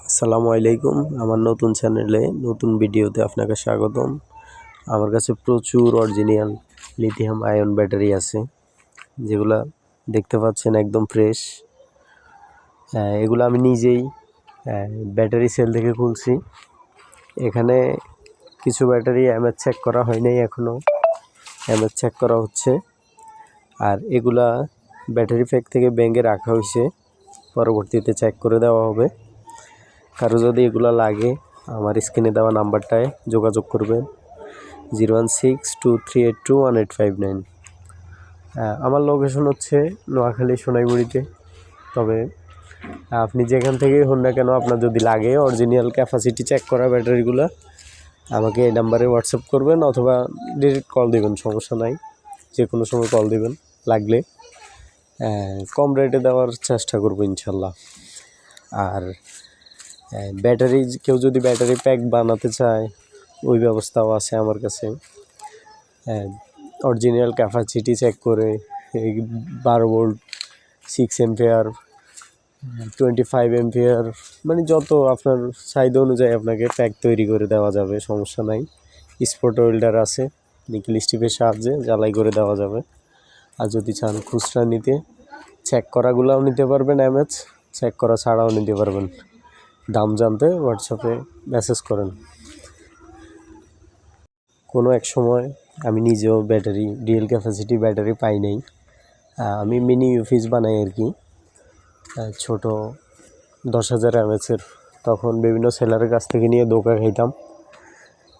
আসসালামু আলাইকুম। আমার নতুন চ্যানেলে নতুন ভিডিওতে আপনাকে স্বাগতম। আমার কাছে প্রচুর অরিজিনাল লিথিয়াম আয়ন ব্যাটারি আছে, যেগুলা দেখতে পাচ্ছেন একদম ফ্রেশ। এগুলো আমি নিজেই ব্যাটারি সেল থেকে খুলছি। এখানে কিছু ব্যাটারি এমএচ চেক করা হয় নাই, এখনও এমএচ চেক করা হচ্ছে। আর এগুলা ব্যাটারি প্যাক থেকে ব্যাঙ্গে রাখা হয়েছে, পরবর্তীতে চেক করে দেওয়া হবে। কারো যদি এগুলো লাগে আমার স্ক্রিনে দেওয়া নাম্বারটায় যোগাযোগ করবেন 0162382189। আমার লোকেশন হচ্ছে নোয়াখালী সোনাইমুড়িতে। তবে আপনি যেখান থেকেই হন না কেন, আপনার যদি লাগে অরিজিনাল ক্যাপাসিটি চেক করা ব্যাটারিগুলো আমাকে এই নাম্বারে হোয়াটসঅ্যাপ করবেন অথবা ডিরেক্ট কল দেবেন, সমস্যা নাই। যে কোনো সময় কল দেবেন, লাগলে কম রেটে দেওয়ার চেষ্টা করবো ইনশাল্লাহ। আর ব্যাটারি কেউ যদি ব্যাটারি প্যাক বানাতে চায় ওই ব্যবস্থাও আছে আমার কাছে। অরিজিনাল ক্যাপাসিটি চেক করে 12 ভোল্ট 6 এম্পিয়ার 25 এম্পিয়ার, মানে যত আপনার চাহিদা অনুযায়ী আপনাকে প্যাক তৈরি করে দেওয়া যাবে, সমস্যা নাই। স্পট ওয়েল্ডার আছে, নিকেল স্টিপের সাহায্যে জ্বালাই করে দেওয়া যাবে। আর যদি চান খুচরা নিতে, চেক করাগুলোও নিতে পারবেন, এমএচ চেক করা ছাড়াও নিতে পারবেন। দাম জানতে হোয়াটসঅ্যাপে মেসেজ করেন। কোনো এক সময় আমি নিজেও ব্যাটারি রিয়েল ক্যাপাসিটি ব্যাটারি পাই নাই, আমি মিনি ইউপিএস বানাই আর কি, ছোটো 10,000 এমএচের। তখন বিভিন্ন সেলারের কাছ থেকে নিয়ে দোকা খাইতাম।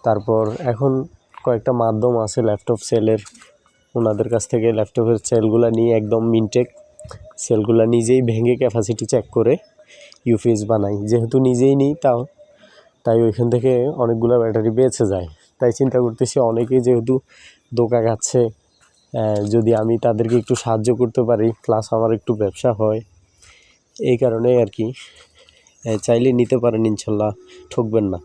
তারপর এখন কয়েকটা মাধ্যম আছে ল্যাপটপ সেলের, ওনাদের কাছ থেকে ল্যাপটপের সেলগুলো নিয়ে একদম মিনটেক সেলগুলো নিজেই ভেঙে ক্যাপাসিটি চেক করে ইউপিএস বানাই। যেহেতু নিজেই নিই তাই ওইখান থেকে অনেকগুলো ব্যাটারি বেঁচে যায়। তাই চিন্তা করতেছি অনেকেই যেহেতু দোকা খাচ্ছে, যদি আমি তাদেরকে একটু সাহায্য করতে পারি, প্লাস আমার একটু ব্যবসা হয়, এই কারণেই আর কি। চাইলে নিতে পারেন, ইনশাল্লাহ ঠকবেন না।